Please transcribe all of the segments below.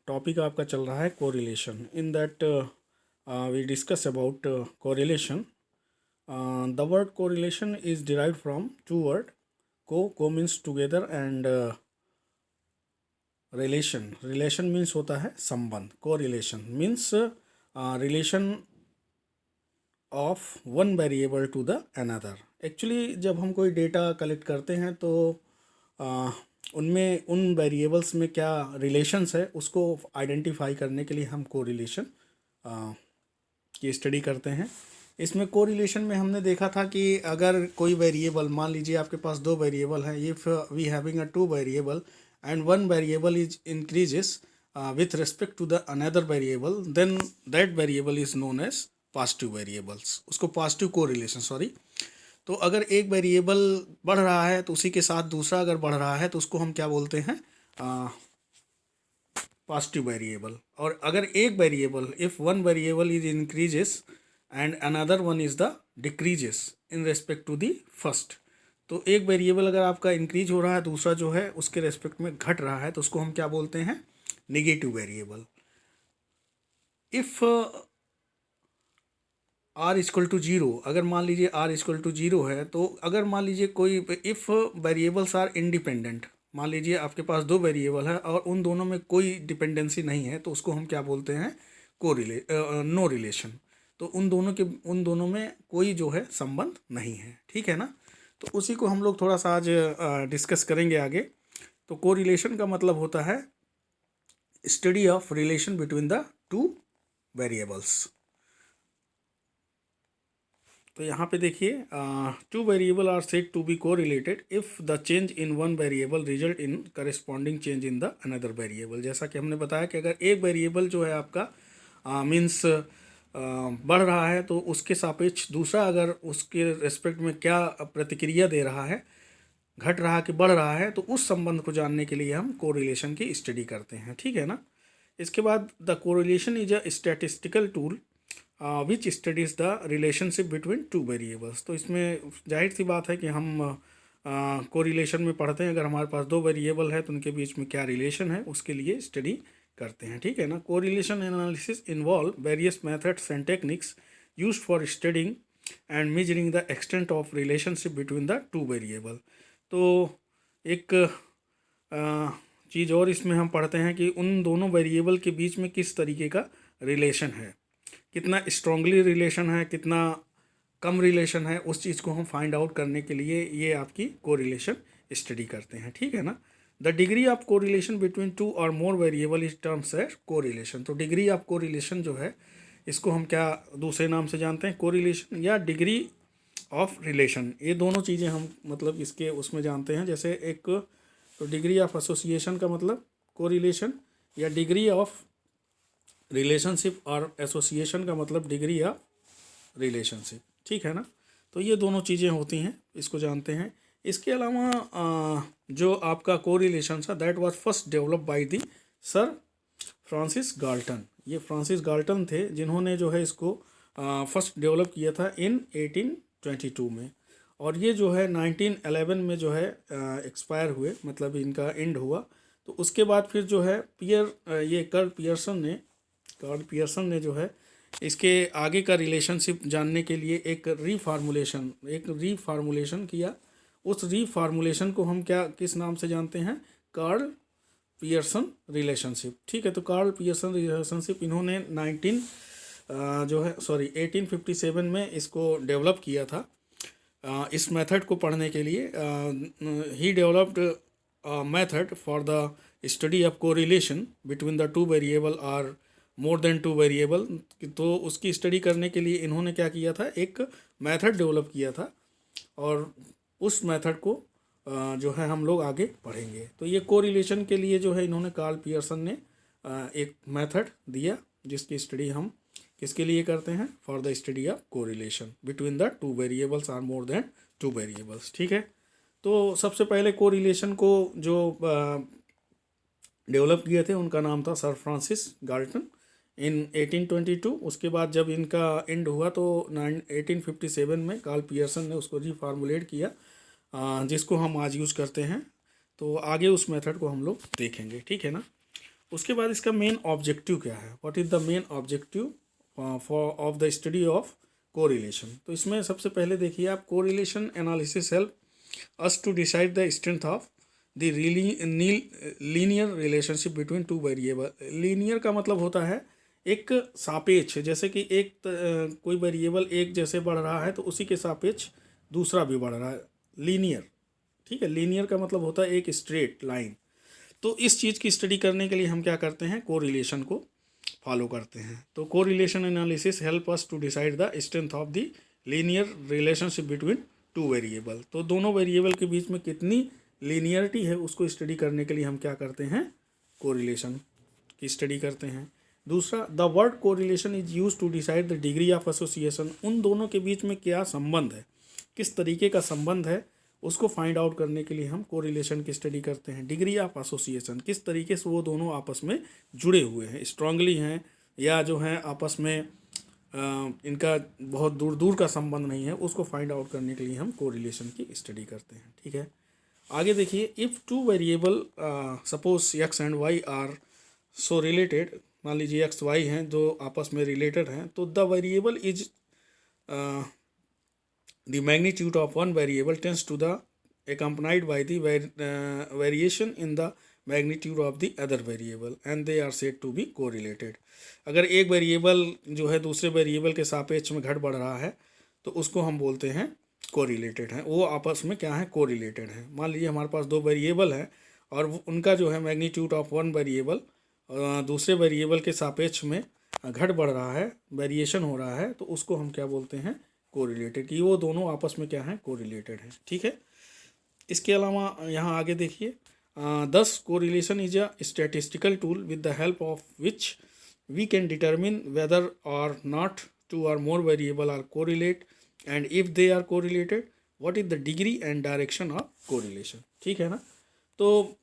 Topic आपका चल रहा है correlation. In that we discuss about correlation. The word correlation is derived from two word. Co means together and relation means होता है संबंध. Correlation means relation of one variable to the another. Actually जब हम कोई data collect करते हैं तो उनमें उन वेरिएबल्स में क्या रिलेशंस है उसको आइडेंटिफाई करने के लिए हम कोरिलेशन की स्टडी करते हैं. इसमें कोरिलेशन में हमने देखा था कि अगर कोई वेरिएबल, मान लीजिए आपके पास दो वेरिएबल हैं, if we having a two variable and one variable is increases with respect to the another variable, then that variable is known as positive variables. उसको पॉजिटिव कोरिलेशन, सॉरी. तो अगर एक वेरिएबल बढ़ रहा है तो उसी के साथ दूसरा अगर बढ़ रहा है तो उसको हम क्या बोलते हैं, पॉजिटिव वेरिएबल. और अगर एक variable, if one variable is increases and another one is the decreases in respect to the first, तो एक वेरिएबल अगर आपका इंक्रीज हो रहा है, दूसरा जो है उसके रेस्पेक्ट में घट रहा है, तो उसको हम क्या बोलते हैं, negative variable. If r equal to zero, अगर मान लीजिए आर इक्वल टू जीरो है, तो अगर मान लीजिए कोई, इफ़ वेरिएबल्स आर इंडिपेंडेंट, मान लीजिए आपके पास दो वेरिएबल है और उन दोनों में कोई डिपेंडेंसी नहीं है, तो उसको हम क्या बोलते हैं, नो रिलेशन. तो उन दोनों में कोई जो है संबंध नहीं है. ठीक है ना. तो उसी को हम लोग थोड़ा सा आज डिस्कस करेंगे आगे. तो कोरिलेशन का मतलब होता है study of relation between the two variables. तो यहाँ पे देखिए, two variable are said to be correlated if the change in one variable result in corresponding change in the another variable. जैसा कि हमने बताया कि अगर एक वेरिएबल जो है आपका मीन्स बढ़ रहा है, तो उसके सापेक्ष दूसरा अगर उसके रेस्पेक्ट में क्या प्रतिक्रिया दे रहा है, घट रहा कि बढ़ रहा है, तो उस संबंध को जानने के लिए हम कोरिलेशन की स्टडी करते हैं. ठीक है ना. इसके बाद the correlation is a statistical tool which studies the relationship between to variables. तो इसमें जाहिर सी बात है कि हम कोरिलेशन में पढ़ते हैं, अगर हमारे पास दो वेरिएबल है तो उनके बीच में क्या रिलेशन है उसके लिए स्टडी करते हैं. ठीक है ना. Correlation analysis involve various methods and techniques used for studying and measuring the extent of relationship between the two variable. तो एक चीज़ और इसमें हम पढ़ते हैं कि उन दोनों वेरिएबल के बीच में किस तरीके का रिलेशन है, कितना स्ट्रांगली रिलेशन है, कितना कम रिलेशन है, उस चीज़ को हम फाइंड आउट करने के लिए ये आपकी कोरिलेशन स्टडी करते हैं. ठीक है ना. The degree of correlation between two or more variable is terms है कोरिलेशन. तो डिग्री ऑफ कोरिलेशन जो है इसको हम क्या दूसरे नाम से जानते हैं, कोरिलेशन या डिग्री ऑफ रिलेशन. ये दोनों चीज़ें हम मतलब इसके उसमें जानते हैं. जैसे एक तो डिग्री ऑफ एसोसिएशन का मतलब कोरिलेशन, या डिग्री ऑफ रिलेशनशिप और एसोसिएशन का मतलब डिग्री ऑफ रिलेशनशिप. ठीक है ना. तो ये दोनों चीज़ें होती हैं, इसको जानते हैं. इसके अलावा जो आपका कोरिलेशन था that was first develop by the sir Francis Galton. ये फ्रांसिस गाल्टन थे जिन्होंने जो है इसको फर्स्ट डेवलप किया था इन 1822 में. और ये जो है 1911 में जो है एक्सपायर हुए, मतलब इनका एंड हुआ. तो उसके बाद फिर जो है कार्ल पियर्सन ने जो है इसके आगे का रिलेशनशिप जानने के लिए एक रीफार्मुलेशन किया. उस रीफार्मुलेशन को हम किस नाम से जानते हैं, कार्ल पियर्सन रिलेशनशिप. ठीक है. तो कार्ल पियर्सन रिलेशनशिप इन्होंने 1857 में इसको डेवलप किया था. इस मेथड को पढ़ने के लिए ही developed method for the study of correlation between the two variable और मोर देन टू वेरिएबल. तो उसकी स्टडी करने के लिए इन्होंने क्या किया था, एक मेथड डेवलप किया था, और उस मेथड को जो है हम लोग आगे पढ़ेंगे. तो ये कोरिलेशन के लिए जो है इन्होंने कार्ल पियर्सन ने एक मेथड दिया जिसकी स्टडी हम किसके लिए करते हैं, for the study of correlation between the two variables are more than two variables. ठीक है. तो सबसे पहले कोरिलेशन को जो डेवलप किए थे उनका नाम था सर फ्रांसिस गाल्टन इन 1822. उसके बाद जब इनका एंड हुआ तो 1857 में कार्ल पियर्सन ने उसको रीफार्मुलेट किया, जिसको हम आज यूज़ करते हैं. तो आगे उस मेथड को हम लोग देखेंगे. ठीक है ना. उसके बाद इसका मेन ऑब्जेक्टिव क्या है, what is the main objective for of the study of correlation. तो इसमें सबसे पहले देखिए आप, correlation analysis help us to decide the strength of the linear relationship between two variable. Linear का मतलब होता है एक सापेक्ष, जैसे कि कोई वेरिएबल एक जैसे बढ़ रहा है तो उसी के सापेक्ष दूसरा भी बढ़ रहा है, लीनियर। ठीक है, लीनियर का मतलब होता है एक स्ट्रेट लाइन। तो इस चीज़ की स्टडी करने के लिए हम क्या करते हैं, कोरिलेशन को फॉलो करते हैं। तो correlation analysis help us to decide the strength of the linear relationship between two variable. तो दोनों वेरिएबल के बीच में कितनी लीनियरिटी है उसको स्टडी करने के लिए हम क्या करते हैं, कोरिलेशन की स्टडी करते हैं। दूसरा, the word correlation is use to decide the degree of association. उन दोनों के बीच में क्या संबंध है, किस तरीके का संबंध है, उसको फाइंड आउट करने के लिए हम कोरिलेशन की स्टडी करते हैं। डिग्री ऑफ एसोसिएशन, किस तरीके से वो दोनों आपस में जुड़े हुए हैं, स्ट्रांगली हैं या जो हैं आपस में इनका बहुत दूर दूर का संबंध नहीं है, उसको फाइंड आउट करने के लिए हम कोरिलेशन की स्टडी करते हैं। ठीक है, आगे देखिए, if two variable suppose X and Y are so related, मान लीजिए एक्स वाई हैं जो आपस में रिलेटेड हैं, तो the variable is the magnitude of one variable tends to the accompanied by the variation in the magnitude of the other variable and they are said to be correlated। अगर एक variable जो है दूसरे variable के सापेक्ष में घट बढ़ रहा है तो उसको हम बोलते हैं कोरिलेटेड है, वो आपस में क्या है, कोरिलेटेड है। मान लीजिए हमारे पास दो वेरिएबल है और उनका जो है मैग्नीट्यूड ऑफ वन वेरिएबल दूसरे वेरिएबल के सापेक्ष में घट बढ़ रहा है, वेरिएशन हो रहा है, तो उसको हम क्या बोलते हैं, कोरिलेटेड, कि वो दोनों आपस में क्या है, कोरिलेटेड है। ठीक है, इसके अलावा यहाँ आगे देखिए, this correlation is a statistical tool with the help of which we can determine whether or not two or more variable are correlate and if they are correlated what is the degree and direction of correlation. ठीक है ना, तो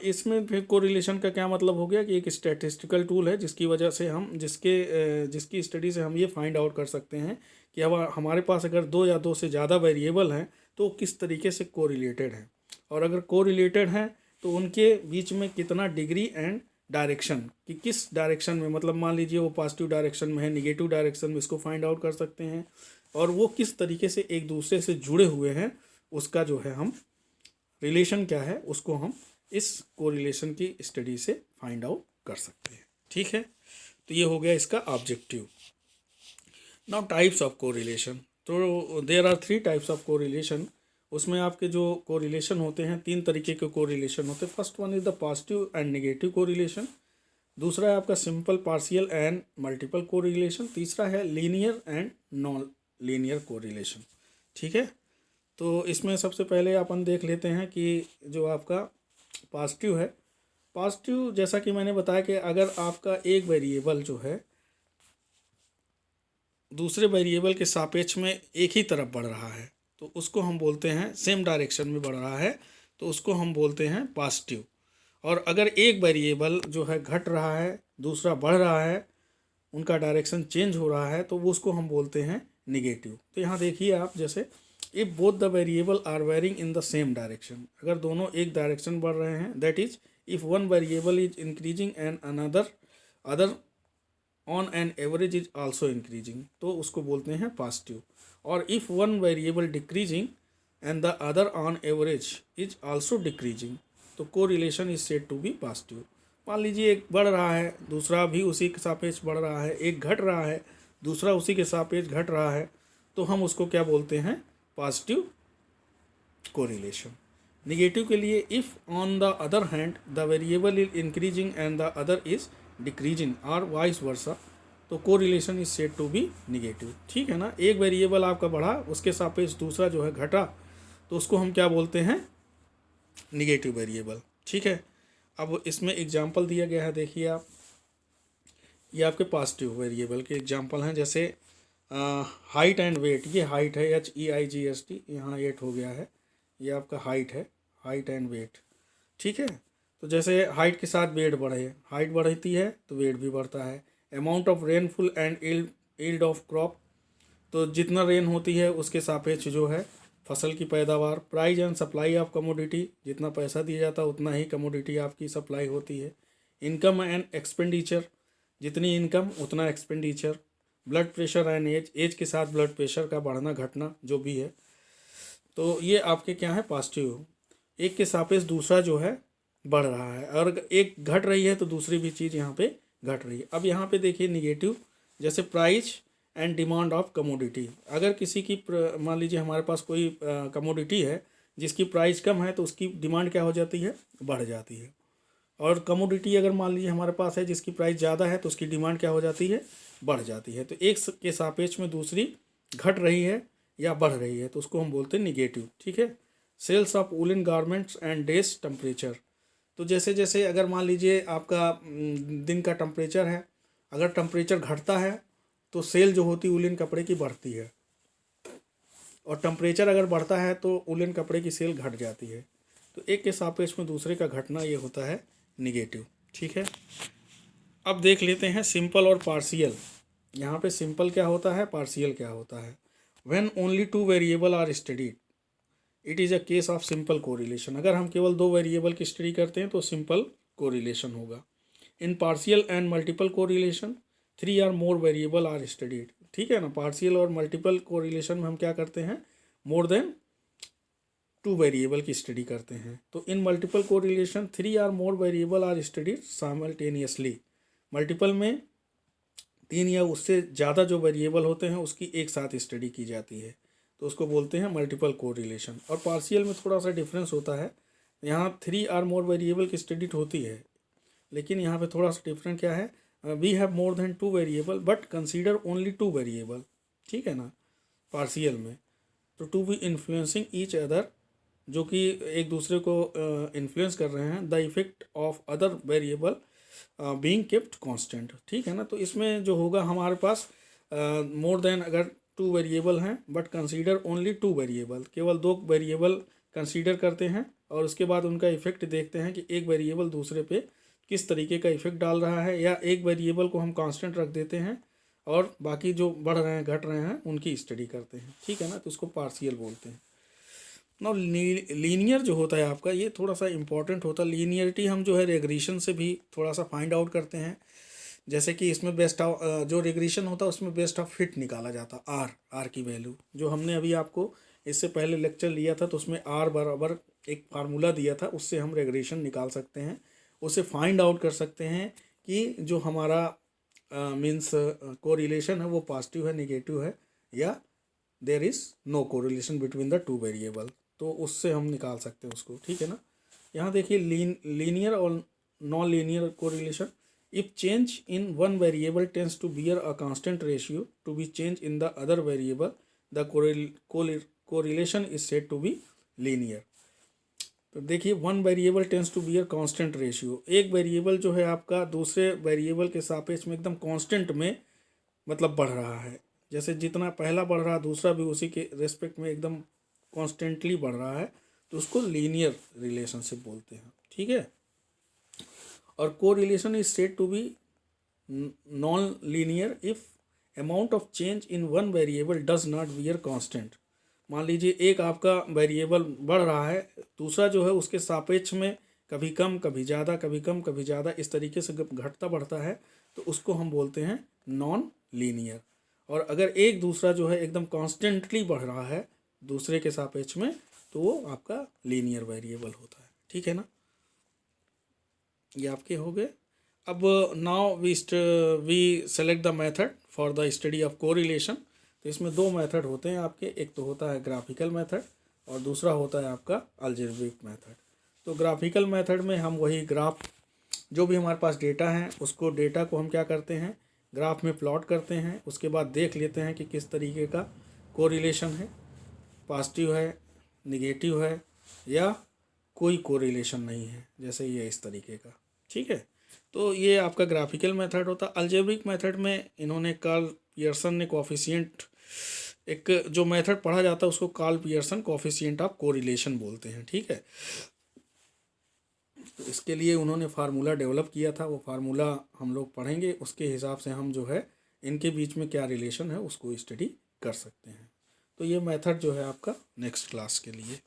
इसमें फिर correlation का क्या मतलब हो गया कि एक स्टैटिस्टिकल टूल है जिसकी वजह से हम जिसकी स्टडी से हम ये फाइंड आउट कर सकते हैं कि अब हमारे पास अगर दो या दो से ज़्यादा वेरिएबल हैं तो किस तरीके से कोरिलेटेड हैं, और अगर कोरिलेटेड हैं तो उनके बीच में कितना डिग्री एंड डायरेक्शन, कि किस डायरेक्शन में, मतलब मान लीजिए वो पॉजिटिव डायरेक्शन में है, निगेटिव डायरेक्शन में, इसको फाइंड आउट कर सकते हैं, और वो किस तरीके से एक दूसरे से जुड़े हुए हैं उसका जो है हम रिलेशन क्या है उसको हम इस कोरिलेशन की स्टडी से फाइंड आउट कर सकते हैं। ठीक है, तो ये हो गया इसका objective. Now types of correlation, तो there are 3 types of correlation. उसमें आपके जो कोरिलेशन होते हैं 3 तरीके के कोरिलेशन होते हैं। First one is the positive and negative correlation, दूसरा है आपका simple partial and multiple correlation, तीसरा है linear and non linear correlation. ठीक है, तो इसमें सबसे पहले अपन देख लेते हैं कि जो आपका पॉजिटिव है, पॉजिटिव जैसा कि मैंने बताया कि अगर आपका एक वेरिएबल जो है दूसरे वेरिएबल के सापेक्ष में एक ही तरफ बढ़ रहा है तो उसको हम बोलते हैं, सेम डायरेक्शन में बढ़ रहा है तो उसको हम बोलते हैं पॉजिटिव। और अगर एक वेरिएबल जो है घट रहा है दूसरा बढ़ रहा है, उनका डायरेक्शन चेंज हो रहा है, तो वो उसको हम बोलते हैं निगेटिव। तो यहाँ देखिए आप, जैसे if both the variable are varying in the same direction, अगर दोनों एक डायरेक्शन बढ़ रहे हैं, that is if one variable is increasing and other on an average is also increasing, तो उसको बोलते हैं पॉजिटिव। और if one variable decreasing and the other on average is also decreasing, तो correlation is said to be positive. मान लीजिए एक बढ़ रहा है दूसरा भी उसी के सापेक्ष बढ़ रहा है, एक घट रहा है दूसरा उसी के सापेक्ष घट रहा है, तो हम उसको क्या बोलते हैं, पॉजिटिव कोरिलेशन। निगेटिव के लिए, if on the other hand the variable is increasing and the other is decreasing और वाइस वर्सा, तो correlation is said to be negative. ठीक है ना, एक वेरिएबल आपका बढ़ा उसके सापेक्ष दूसरा जो है घटा, तो उसको हम क्या बोलते हैं, निगेटिव वेरिएबल। ठीक है, अब इसमें एग्जांपल दिया गया है, देखिए आप, ये आपके पॉजिटिव वेरिएबल के एग्जांपल हैं, जैसे हाइट एंड वेट। ये हाइट है HEIGHT, यहाँ 8 हो गया है, ये आपका हाइट है, हाइट एंड वेट। ठीक है, तो जैसे हाइट के साथ वेट बढ़े, हाइट बढ़ती है तो वेट भी बढ़ता है। Amount of rainfall and yield of crop, तो जितना रेन होती है उसके सापेक्ष जो है फसल की पैदावार। Price and supply of commodity, जितना पैसा दिया जाता है उतना ही कमोडिटी आपकी सप्लाई होती है। इनकम एंड एक्सपेंडिचर, जितनी इनकम उतना expenditure, blood pressure and age, age के साथ ब्लड प्रेशर का बढ़ना घटना जो भी है, तो ये आपके क्या है पॉजिटिव। एक के सापेक्ष दूसरा जो है बढ़ रहा है, और एक घट रही है तो दूसरी भी चीज़ यहाँ पे घट रही है। अब यहाँ पे देखिए निगेटिव, जैसे price and demand of commodity. अगर किसी की मान लीजिए हमारे पास कोई कमोडिटी है जिसकी प्राइस कम है तो उसकी डिमांड क्या हो जाती है, बढ़ जाती है। और कमोडिटी अगर मान लीजिए हमारे पास है जिसकी प्राइस ज़्यादा है तो उसकी डिमांड क्या हो जाती है, बढ़ जाती है। तो एक के सापेक्ष में दूसरी घट रही है या बढ़ रही है तो उसको हम बोलते हैं निगेटिव, ठीक है। Sales of woollen garments and days temperature, तो जैसे जैसे अगर मान लीजिए आपका दिन का टेम्परेचर है, अगर टेम्परेचर घटता है तो सेल जो होती है वूलन कपड़े की बढ़ती है, और टेम्परेचर अगर बढ़ता है तो वूलन कपड़े की सेल घट जाती है। तो एक के सापेक्ष में दूसरे का घटना ये होता है निगेटिव, ठीक है। अब देख लेते हैं सिंपल और पार्शियल। यहाँ पे सिंपल क्या होता है, पार्शियल क्या होता है। When only two variable are studied it is a case of simple correlation. अगर हम केवल दो वेरिएबल की स्टडी करते हैं तो सिंपल कोरिलेशन होगा। इन partial and multiple correlation 3 or more variable are studied, ठीक है ना। पार्शियल और मल्टीपल कोरिलेशन में हम क्या करते हैं, मोर देन 2 वेरिएबल की स्टडी करते हैं। तो in multiple correlation 3 or more variable are studied simultaneously. Multiple में 3 या उससे ज़्यादा जो वेरिएबल होते हैं उसकी एक साथ स्टडी की जाती है, तो उसको बोलते हैं मल्टीपल कोरिलेशन। और पार्शियल में थोड़ा सा डिफरेंस होता है, यहाँ 3 और मोर वेरिएबल की स्टडी होती है, लेकिन यहाँ पे थोड़ा सा डिफरेंट क्या है, we have more than 2 variable but consider only 2 variable, ठीक है ना। पार्शियल में तो to be influencing each other, जो कि एक दूसरे को इन्फ्लुएंस कर रहे हैं, the effect of other variable being kept constant, ठीक है ना। तो इसमें जो होगा हमारे पास मोर देन, अगर 2 वेरिएबल हैं बट कंसीडर ओनली 2 वेरिएबल, केवल 2 वेरिएबल कंसीडर करते हैं और उसके बाद उनका इफेक्ट देखते हैं कि एक वेरिएबल दूसरे पे किस तरीके का इफेक्ट डाल रहा है, या एक वेरिएबल को हम कांस्टेंट रख देते हैं और बाकी जो बढ़ रहे हैं घट रहे हैं उनकी स्टडी करते हैं, ठीक है ना। तो उसको पार्शियल बोलते हैं। ना लीनियर जो होता है आपका, ये थोड़ा सा इंपॉर्टेंट होता है। लीनियरिटी हम जो है रेग्रेशन से भी थोड़ा सा फाइंड आउट करते हैं। जैसे कि इसमें बेस्ट ऑफ जो रेग्रेशन होता है उसमें बेस्ट ऑफ फिट निकाला जाता, आर की वैल्यू जो हमने अभी आपको इससे पहले लेक्चर लिया था, तो उसमें आर बराबर एक फार्मूला दिया था, उससे हम रेग्रेशन निकाल सकते हैं, उससे फाइंड आउट कर सकते हैं कि जो हमारा मीन्स कोरिलेशन है वो पॉजिटिव है, नेगेटिव है, या there is no correlation between the 2 variable. तो उससे हम निकाल सकते हैं उसको, ठीक है ना। यहाँ देखिए लीनियर और non linear correlation. If change in one variable tends to bear a constant ratio to be change in the other variable, the correlation is said to be linear. तो देखिए one variable tends to bear constant ratio, एक variable जो है आपका दूसरे variable के सापेक्ष में एकदम कांस्टेंट में मतलब बढ़ रहा है। जैसे जितना पहला बढ़ रहा है दूसरा भी उसी के रेस्पेक्ट में एकदम कॉन्स्टेंटली बढ़ रहा है, तो उसको लीनियर रिलेशनशिप बोलते हैं, ठीक है। और correlation is said to be non linear if amount of change in one variable does not bear constant. मान लीजिए एक आपका वेरिएबल बढ़ रहा है, दूसरा जो है उसके सापेक्ष में कभी कम कभी ज़्यादा, कभी कम कभी ज़्यादा, इस तरीके से घटता बढ़ता है, तो उसको हम बोलते हैं नॉन लीनियर। और अगर एक दूसरा जो है एकदम कॉन्स्टेंटली बढ़ रहा है दूसरे के सापेक्ष में, तो वो आपका लीनियर वेरिएबल होता है, ठीक है ना। ये आपके हो गए। अब now we select the method for the study of correlation. तो इसमें 2 मेथड होते हैं आपके, एक तो होता है ग्राफिकल मेथड और दूसरा होता है आपका अलजेब्रिक मेथड। तो ग्राफिकल मेथड में हम वही ग्राफ, जो भी हमारे पास डेटा है उसको डेटा को हम क्या करते हैं, ग्राफ में प्लॉट करते हैं, उसके बाद देख लेते हैं कि किस तरीके का कोरिलेशन है, पॉजिटिव है, निगेटिव है, या कोई कोरिलेशन नहीं है, जैसे ये इस तरीके का, ठीक है। तो ये आपका ग्राफिकल मेथड होता है। अलजेब्रिक मेथड में इन्होंने कार्ल पियर्सन ने कोफिशिएंट, एक जो मेथड पढ़ा जाता है उसको Karl Pearson coefficient of correlation बोलते हैं, ठीक है। तो इसके लिए उन्होंने फार्मूला डेवलप किया था, वो फार्मूला हम लोग पढ़ेंगे, उसके हिसाब से हम जो है इनके बीच में क्या रिलेशन है उसको स्टडी कर सकते हैं। तो ये मेथड जो है आपका नेक्स्ट क्लास के लिए